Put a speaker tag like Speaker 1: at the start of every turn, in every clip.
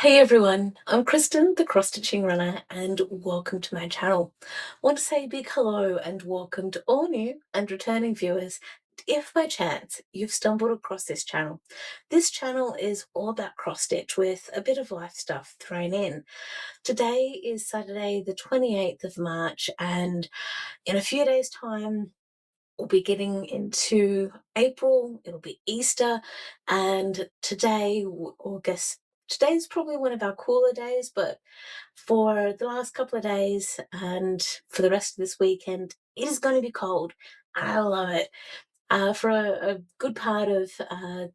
Speaker 1: Hey everyone, I'm Kristen, the cross stitching runner, and welcome to my channel. I want to say a big hello and welcome to all new and returning viewers. If by chance you've stumbled across this channel is all about cross stitch with a bit of life stuff thrown in. Today is Saturday, the 28th of March, and in a few days' time, we'll be getting into April, it'll be Easter, and today, or guess today's probably one of our cooler days, but for the last couple of days and for the rest of this weekend, it is going to be cold. I love it. For a good part of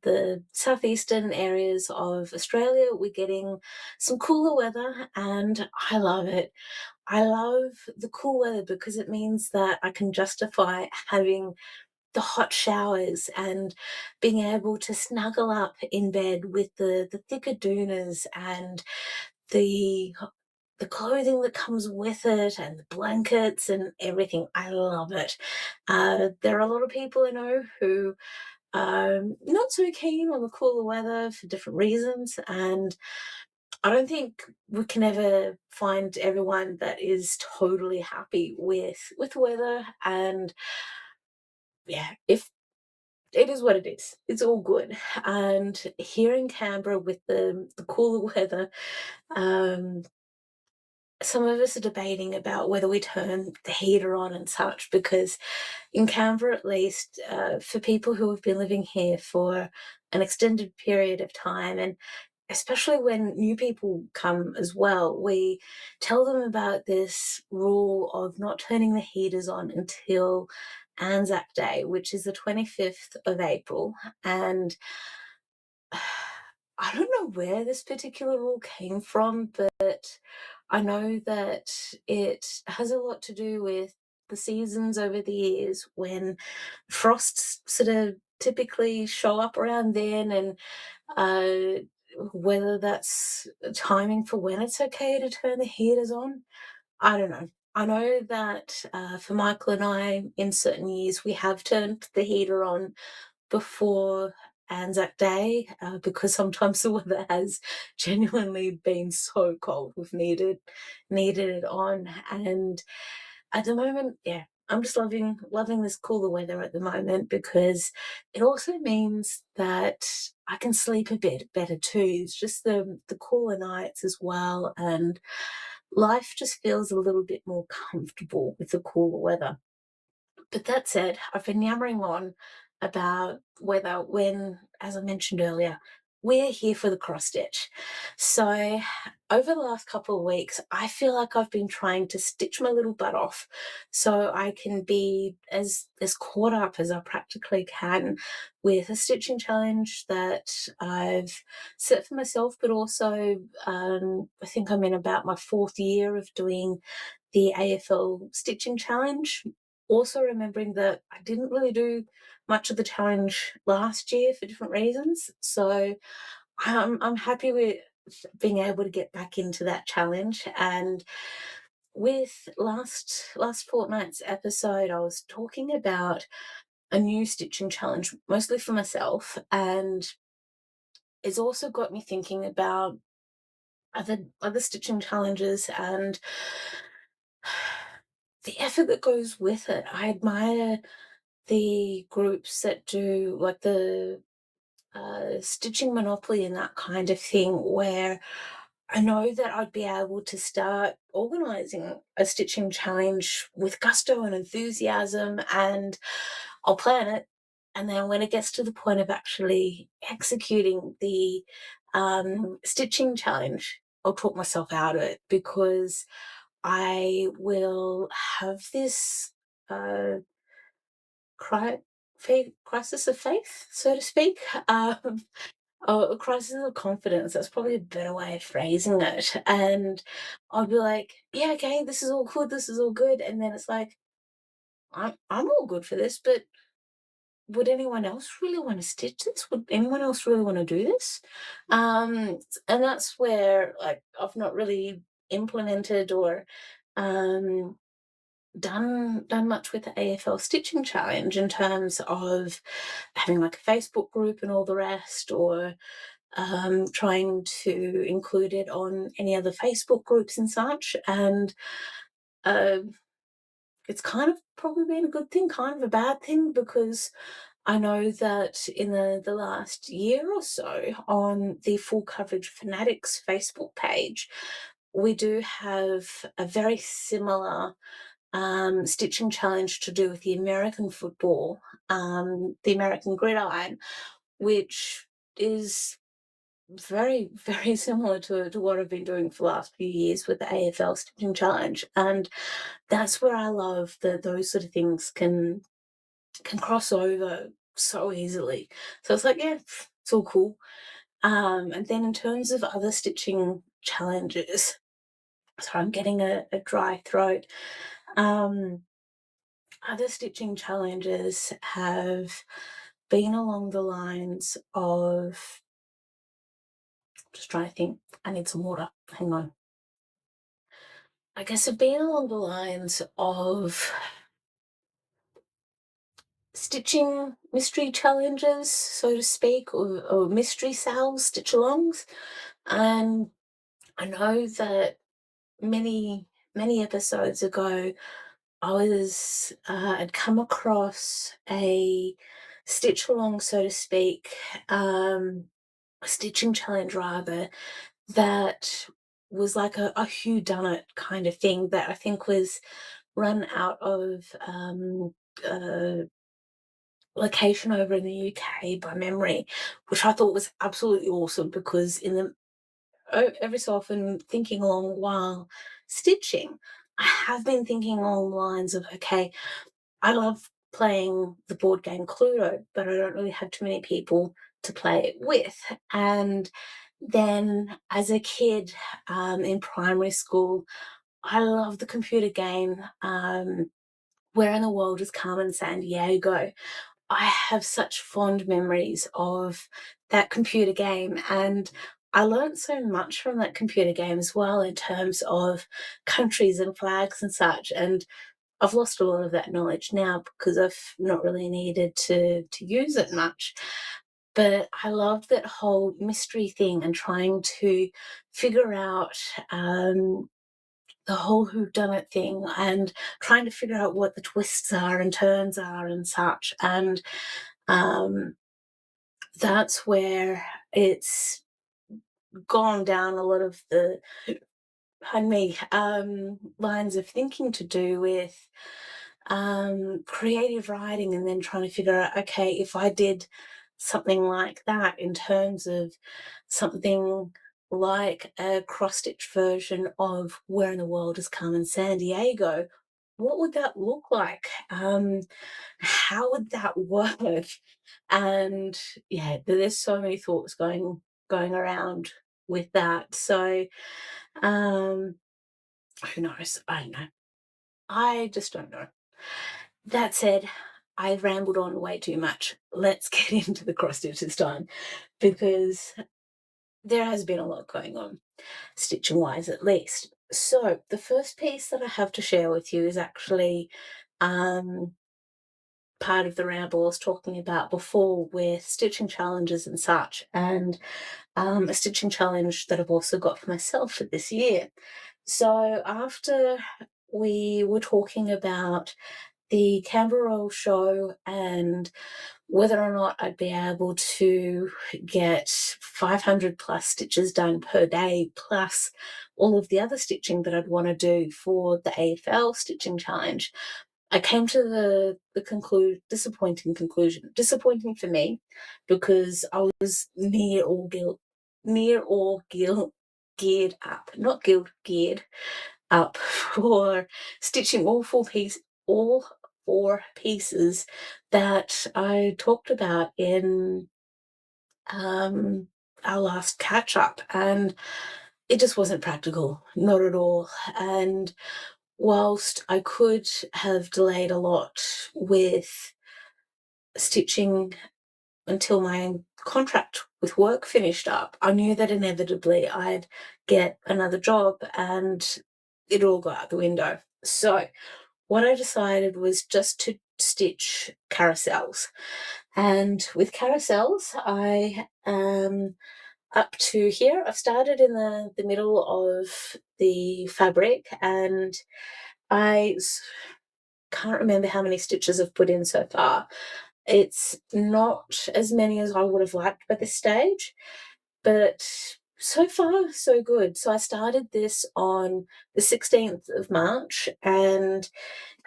Speaker 1: the southeastern areas of Australia, we're getting some cooler weather, and I love it. I love the cool weather because it means that I can justify having the hot showers and being able to snuggle up in bed with the thicker doonas and the the clothing that comes with it and the blankets and everything. I love it. There are a lot of people I know who are not so keen on the cooler weather for different reasons, and I don't think we can ever find everyone that is totally happy with the weather. And yeah, if it is what it is. It's all good. And here in Canberra with the cooler weather, um, some of us are debating about whether we turn the heater on and such, because in Canberra, at least, for people who have been living here for an extended period of time, and especially when new people come as well, we tell them about this rule of not turning the heaters on until Anzac Day, which is the 25th of April. And I don't know where this particular rule came from, but I know that it has a lot to do with the seasons over the years when frosts sort of typically show up around then, and uh, whether that's timing for when it's okay to turn the heaters on. I don't know. I know that for Michael and I, in certain years, we have turned the heater on before Anzac Day, because sometimes the weather has genuinely been so cold. We've needed it on, and at the moment, yeah, I'm just loving this cooler weather at the moment, because it also means that I can sleep a bit better too. It's just the cooler nights as well, and life just feels a little bit more comfortable with the cooler weather. But that said, I've been yammering on about whether, when, as I mentioned earlier, we're here for the cross stitch. So over the last couple of weeks, I feel like I've been trying to stitch my little butt off so I can be as caught up as I practically can with a stitching challenge that I've set for myself, but also I think I'm in about my fourth year of doing the AFL Stitching Challenge. Also remembering that I didn't really do much of the challenge last year for different reasons. So I'm happy with being able to get back into that challenge. And with last fortnight's episode, I was talking about a new stitching challenge, mostly for myself, and it's also got me thinking about other stitching challenges and the effort that goes with it. I admire the groups that do like the stitching monopoly and that kind of thing, where I know that I'd be able to start organizing a stitching challenge with gusto and enthusiasm, and I'll plan it. And then when it gets to the point of actually executing the stitching challenge, I'll talk myself out of it, because I will have this uh, crisis of faith, so to speak. A crisis of confidence. That's probably a better way of phrasing it. And I'll be like, yeah, okay, this is all good. This is all good. And then it's like, I'm all good for this, but would anyone else really want to stitch this? Would anyone else really want to do this? And that's where, like, I've not really implemented or um done much with the AFL Stitching Challenge in terms of having like a Facebook group and all the rest, or trying to include it on any other Facebook groups and such. And it's kind of probably been a good thing, kind of a bad thing, because I know that in the last year or so on the Full Coverage Fanatics Facebook page, we do have a very similar stitching challenge to do with the American football, the American gridiron, which is very, very similar to what I've been doing for the last few years with the AFL Stitching Challenge. And that's where I love that those sort of things can cross over so easily. So it's like, yeah, it's all cool. And then in terms of other stitching challenges, sorry, I'm getting a dry throat. Other stitching challenges have been along the lines of, just trying to think, I need some water, hang on. I guess have been along the lines of stitching mystery challenges, so to speak, or mystery sales, stitch alongs. And I know that many, many episodes ago, I was had come across a stitch along, so to speak, a stitching challenge rather, that was like a whodunit kind of thing that I think was run out of a location over in the UK by memory, which I thought was absolutely awesome, because in the every so often thinking along while stitching, I have been thinking along the lines of, okay, I love playing the board game Cluedo, but I don't really have too many people to play it with. And then as a kid in primary school, I loved the computer game Where in the World is Carmen Sandiego. I have such fond memories of that computer game, and I learned so much from that computer game as well in terms of countries and flags and such. And I've lost a lot of that knowledge now because I've not really needed to use it much. But I love that whole mystery thing and trying to figure out the whole whodunit thing and trying to figure out what the twists are and turns are and such. And that's where it's gone down a lot of the, pardon me, lines of thinking to do with creative writing, and then trying to figure out, okay, if I did something like that in terms of something like a cross-stitch version of Where in the World is Carmen Sandiego, what would that look like? How would that work? And yeah, there's so many thoughts going around with that. So who knows? I don't know. I just don't know. That said, I've rambled on way too much. Let's get into the cross stitch this time, because there has been a lot going on, stitching wise at least. So the first piece that I have to share with you is actually part of the ramble I was talking about before with stitching challenges and such, and a stitching challenge that I've also got for myself for this year. So after we were talking about the Carousels show and whether or not I'd be able to get 500 plus stitches done per day, plus all of the other stitching that I'd want to do for the AFL Stitching Challenge, I came to the disappointing conclusion. Disappointing for me, because I was near all geared up, not geared up for stitching all four pieces that I talked about in our last catch up, and it just wasn't practical, not at all. And whilst I could have delayed a lot with stitching until my contract with work finished up, I knew that inevitably I'd get another job and it all got out the window. So what I decided was just to stitch carousels. And with carousels, I up to here. I've started in the middle of the fabric, and I can't remember how many stitches I've put in so far. It's not as many as I would have liked by this stage, but so far so good. So I started this on the 16th of March, and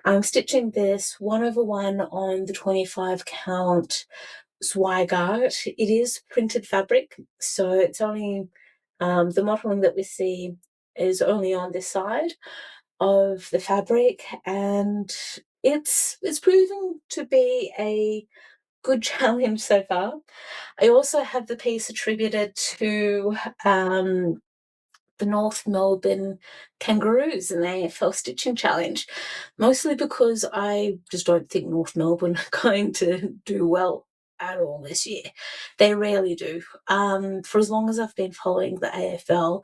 Speaker 1: I'm stitching this 1/1 on the 25 count Zweigart. It is printed fabric, so it's only the mottling that we see is only on this side of the fabric, and it's proving to be a good challenge so far. I also have the piece attributed to the North Melbourne Kangaroos in the AFL Stitching Challenge, mostly because I just don't think North Melbourne are going to do well at all this year. They rarely do. For as long as I've been following the AFL,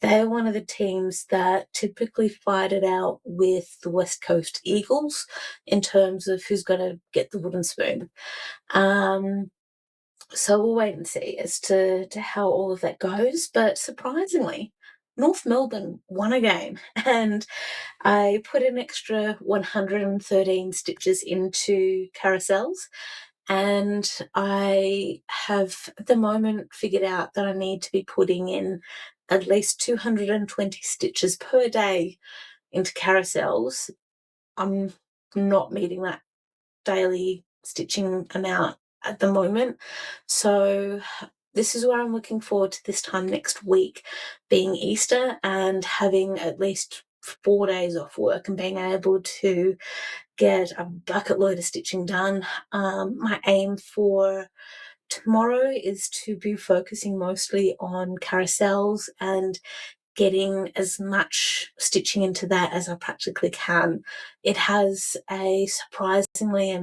Speaker 1: they're one of the teams that typically fight it out with the West Coast Eagles in terms of who's going to get the wooden spoon. So we'll wait and see as to how all of that goes. But surprisingly, North Melbourne won a game, and I put an extra 113 stitches into Carousels, and I have at the moment figured out that I need to be putting in at least 220 stitches per day into Carousels. I'm not meeting that daily stitching amount at the moment. So this is where I'm looking forward to this time next week, being Easter, and having at least 4 days off work and being able to get a bucket load of stitching done. My aim for tomorrow is to be focusing mostly on Carousels and getting as much stitching into that as I practically can. It has a surprisingly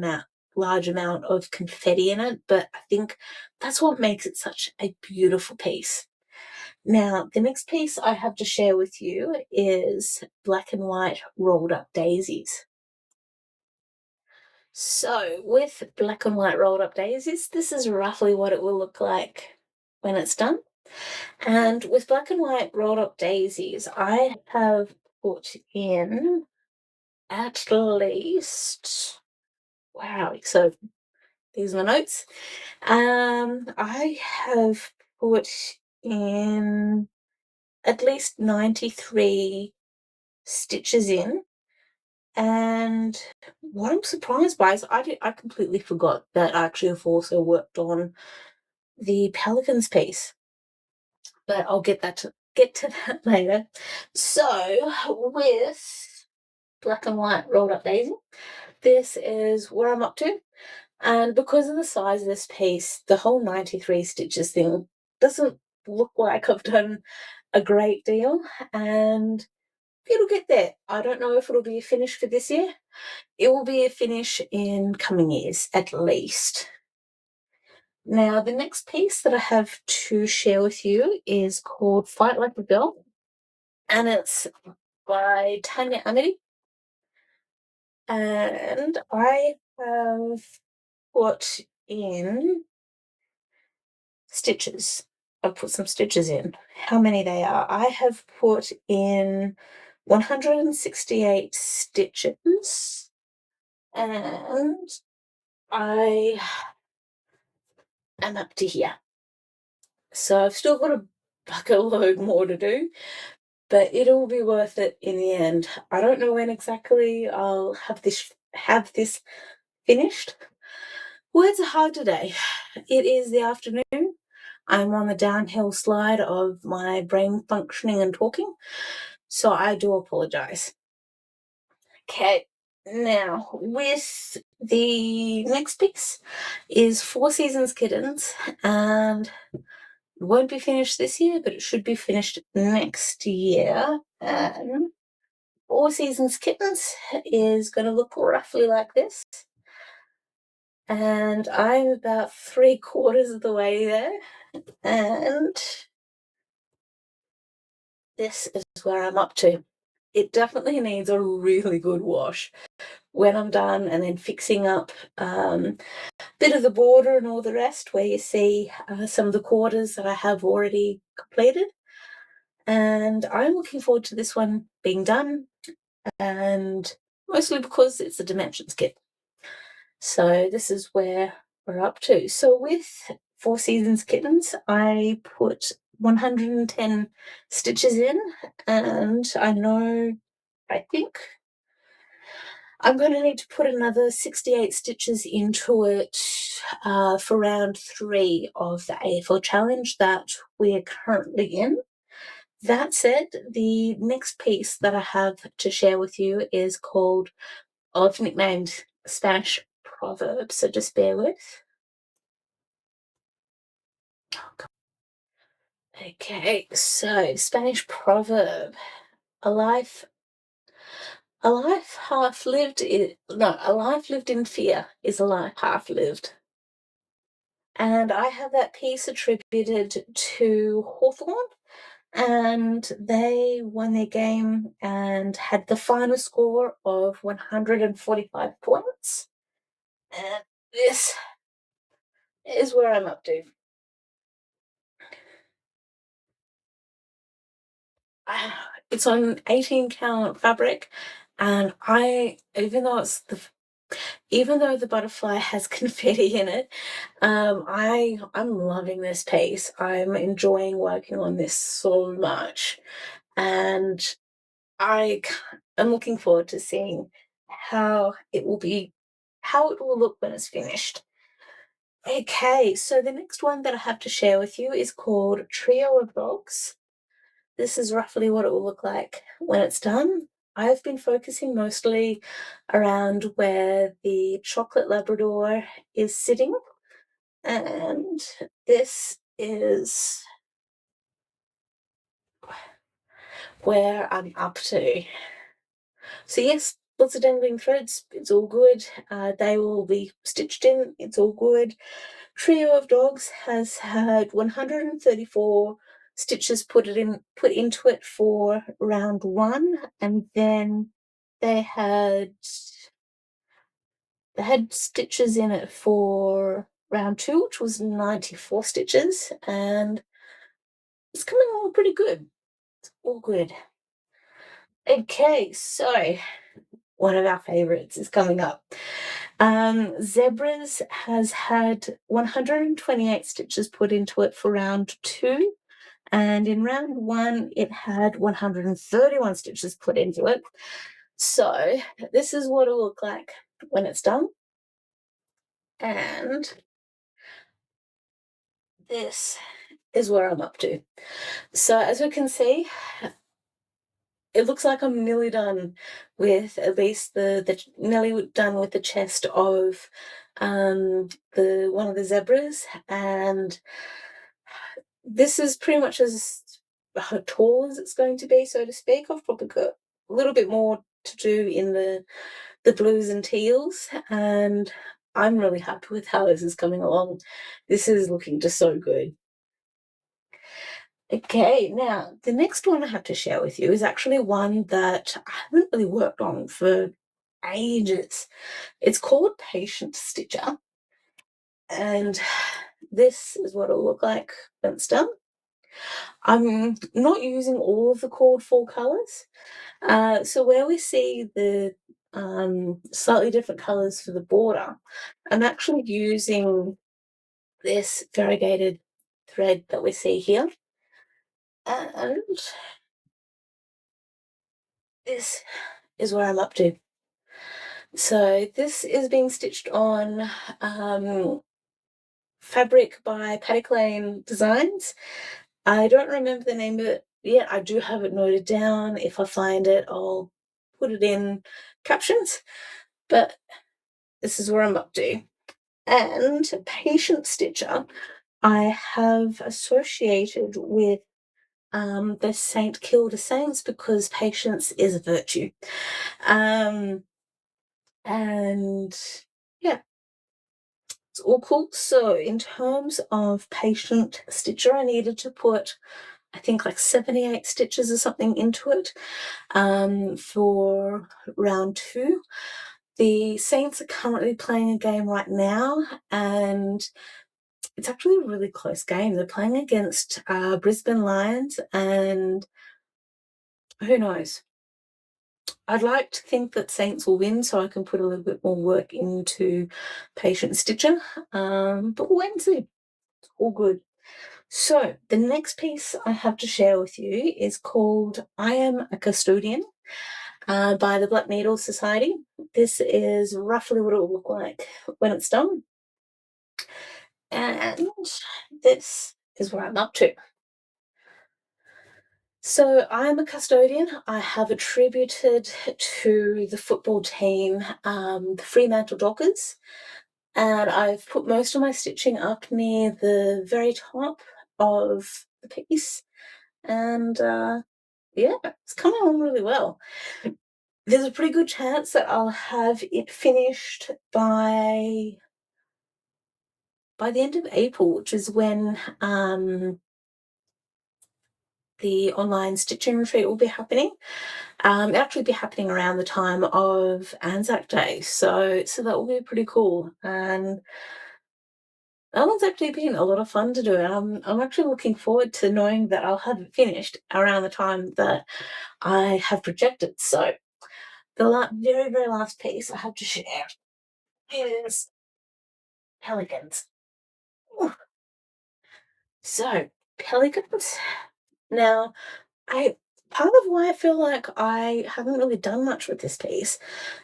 Speaker 1: large amount of confetti in it, but I think that's what makes it such a beautiful piece. Now, the next piece I have to share with you is black and white rolled up daisies. So with black and white rolled up daisies, this is roughly what it will look like when it's done. And with black and white rolled up daisies, I have put in at least, wow, so these are my notes. I have put in at least 93 stitches in. And what I'm surprised by is I completely forgot that I actually have also worked on the Pelicans piece, but I'll get to that later. So with black and white rolled up daisy, this is where I'm up to. And because of the size of this piece, the whole 93 stitches thing doesn't look like I've done a great deal, and it'll get there. I don't know if it'll be a finish for this year. It will be a finish in coming years, at least. Now, the next piece that I have to share with you is called Fight Like a Girl, and it's by Tanya, Amity. And I have put in stitches. I've put some stitches in. How many they are? I have put in 168 stitches, and I am up to here. So I've still got a bucket load more to do, but it'll be worth it in the end. I don't know when exactly I'll have this finished. Words are hard today. It is the afternoon. I'm on the downhill slide of my brain functioning and talking, so I do apologize. Okay, now with the next piece is Four Seasons Kittens, and it won't be finished this year, but it should be finished next year. And Four Seasons Kittens is going to look roughly like this. And I'm about 3/4 of the way there, and this is where I'm up to. It definitely needs a really good wash when I'm done, and then fixing up the bit of the border and all the rest, where you see some of the quarters that I have already completed. And I'm looking forward to this one being done, and mostly because it's a dimensions kit. So this is where we're up to. So with 4 Seasons Kittens, I put 110 stitches in, and I think I'm going to need to put another 68 stitches into it for round 3 of the AFL challenge that we're currently in. That said, the next piece that I have to share with you is called, I've nicknamed Spanish proverb, so just bear with. Okay, so Spanish proverb. A life half lived in a life lived in fear is a life half lived. And I have that piece attributed to Hawthorn, and they won their game and had the final score of 145 points. And this is where I'm up to. It's on 18 count fabric, and even though the butterfly has confetti in it, I'm loving this piece. I'm enjoying working on this so much, and I'm looking forward to seeing how it will look when it's finished. Okay, so the next one that I have to share with you is called Trio of Dogs. This is roughly what it will look like when it's done. I've been focusing mostly around where the chocolate Labrador is sitting, and this is where I'm up to. So yes, lots of dangling threads, it's all good. They will be stitched in, it's all good. Trio of Dogs has had 134 stitches put into it for round 1, and then they had stitches in it for round 2, which was 94 stitches, and it's coming along pretty good. It's all good. Okay, so one of our favorites is coming up. Zebras has had 128 stitches put into it for round 2, and in round 1 it had 131 stitches put into it. So this is what it'll look like when it's done, and this is where I'm up to. So as we can see, it looks like I'm nearly done with at least nearly done with the chest of the one of the zebras, and this is pretty much as tall as it's going to be, so to speak. I've probably got a little bit more to do in the blues and teals, and I'm really happy with how this is coming along. This is looking just so good. Okay, now the next one I have to share with you is actually one that I haven't really worked on for ages. It's called Patient Stitcher, and this is what it'll look like when it's done. I'm not using all of the called for colours. So where we see the slightly different colours for the border, I'm actually using this variegated thread that we see here. And this is where I'm up to. So this is being stitched on fabric by Pelicans Designs. I don't remember the name of it yet. I do have it noted down. If I find it, I'll put it in captions. But this is where I'm up to. And Patient Stitcher, I have associated with the St. Kilda Saints because patience is a virtue. And yeah, it's all cool. So in terms of Patient Stitcher, I needed to put, I think, like 78 stitches or something into it for round 2. The Saints are currently playing a game right now, and it's actually a really close game. They're playing against Brisbane Lions, and who knows? I'd like to think that Saints will win so I can put a little bit more work into patient stitching, but we'll wait and see. It's all good. So the next piece I have to share with you is called I Am a Custodian by the Black Needle Society. This is roughly what it will look like when it's done. And this is what I'm up to. So I'm a custodian. I have attributed to the football team the Fremantle Dockers, and I've put most of my stitching up near the very top of the piece, and yeah, it's coming along really well. There's a pretty good chance that I'll have it finished by the end of April, which is when the online stitching retreat will be happening. It'll actually be happening around the time of Anzac Day, so that will be pretty cool. And that one's actually been a lot of fun to do, and I'm actually looking forward to knowing that I'll have it finished around the time that I have projected. So the very, very last piece I have to share is Pelicans. Ooh. So Pelicans. Now, part of why I feel like I haven't really done much with this piece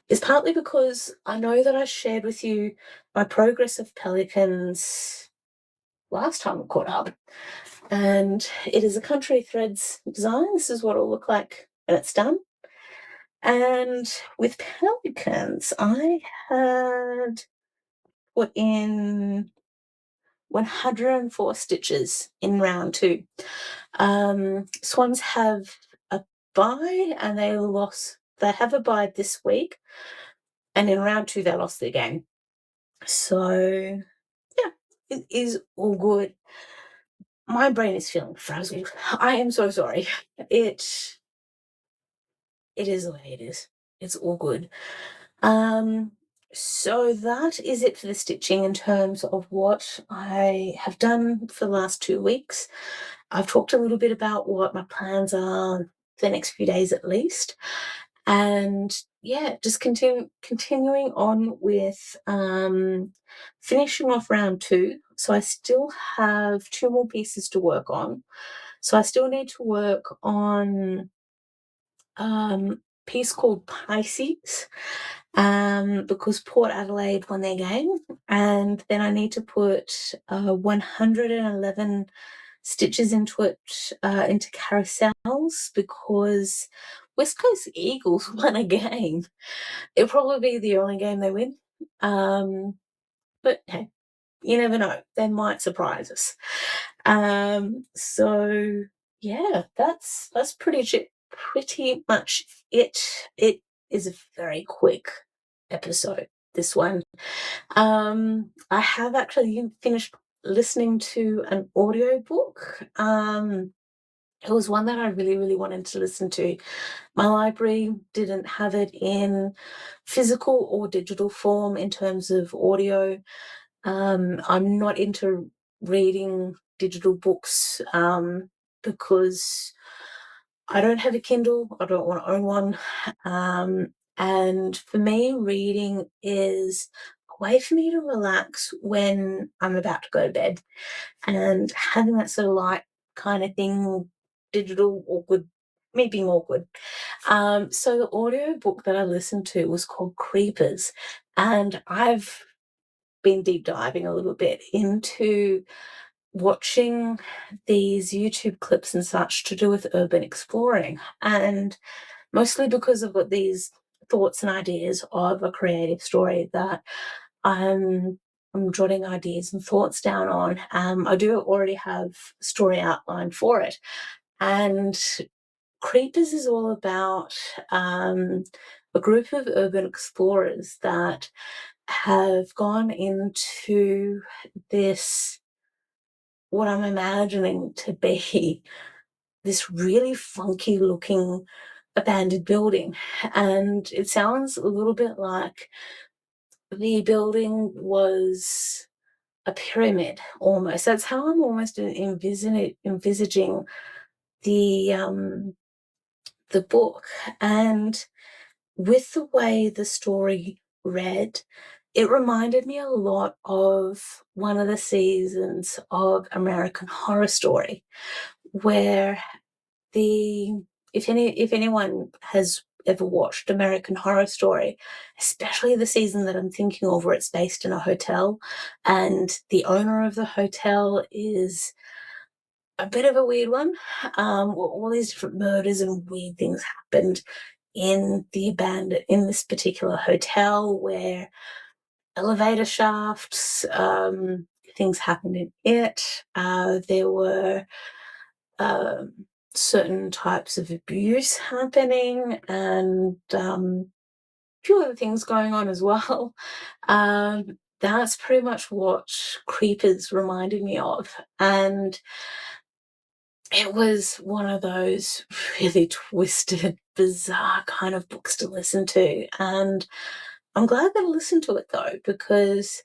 Speaker 1: is partly because I know that I shared with you my progress of Pelicans last time we caught up, and it is a country threads design. This is what it'll look like when it's done. And with Pelicans, I had put in 104 stitches in round 2. Swans have a bye, and they have a bye this week, and in round 2 they lost their game. So yeah, it is all good. My brain is feeling frazzled. I am so sorry. It is the way it is. It's all good. So that is it for the stitching in terms of what I have done for the last 2 weeks. I've talked a little bit about what my plans are for the next few days at least. And yeah, just continuing on with finishing off round 2. So I still have 2 more pieces to work on. So I still need to work on piece called Pisces, because Port Adelaide won their game, and then I need to put 111 stitches into it, into Carousels, because West Coast Eagles won a game. It'll probably be the only game they win, but hey, you never know. They might surprise us. So yeah, that's pretty much it. It is a very quick episode, this one. I have actually finished listening to an audiobook. It was one that I really, really wanted to listen to. My library didn't have it in physical or digital form in terms of audio. I'm not into reading digital books because I don't have a Kindle. I don't want to own one. And for me, reading is a way for me to relax when I'm about to go to bed. And having that sort of light kind of thing, digital, awkward, me being awkward. So the audio book that I listened to was called Creepers. And I've been deep diving a little bit into watching these YouTube clips and such to do with urban exploring, and mostly because I've got these thoughts and ideas of a creative story that I'm jotting ideas and thoughts down on. I do already have a story outlined for it, and Creepers is all about a group of urban explorers that have gone into this, what I'm imagining to be this really funky looking abandoned building, and it sounds a little bit like the building was a pyramid almost. That's how I'm almost envisaging the book. And with the way the story read, it reminded me a lot of one of the seasons of American Horror Story, where if anyone has ever watched American Horror Story, especially the season that I'm thinking of where it's based in a hotel, and the owner of the hotel is a bit of a weird one. All these different murders and weird things happened in this particular hotel, where elevator shafts, things happened in it. There were certain types of abuse happening, and a few other things going on as well. That's pretty much what Creepers reminded me of. And it was one of those really twisted, bizarre kind of books to listen to. And I'm glad that I listened to it, though, because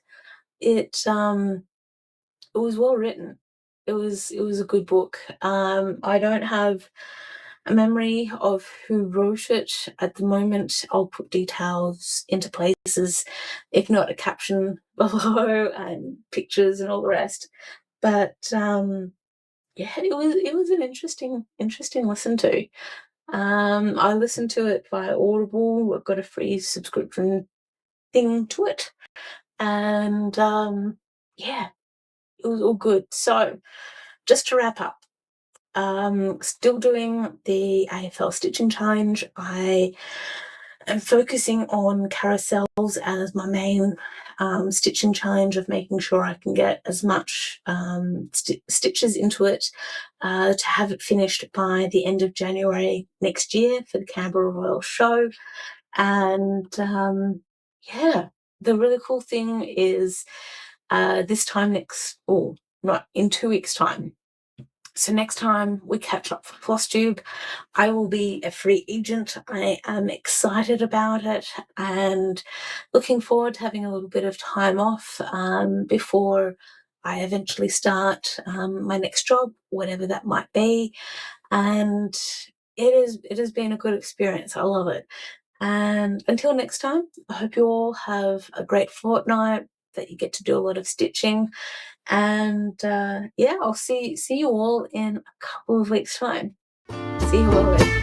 Speaker 1: it was well written. It was a good book. I don't have a memory of who wrote it at the moment. I'll put details into places, if not a caption below and pictures and all the rest. But yeah, it was an interesting listen to. I listened to it via Audible. I've got a free subscription thing to it, and yeah, it was all good. So, just to wrap up, still doing the AFL Stitching Challenge. I am focusing on Carousels as my main stitching challenge, of making sure I can get as much stitches into it to have it finished by the end of January next year for the Canberra Royal Show. And yeah, the really cool thing is this time in 2 weeks' time. So next time we catch up for Flosstube, I will be a free agent. I am excited about it and looking forward to having a little bit of time off before I eventually start my next job, whatever that might be. And it has been a good experience. I love it. And until next time, I hope you all have a great fortnight, that you get to do a lot of stitching. And yeah, I'll see you all in a couple of weeks' time. See you all later.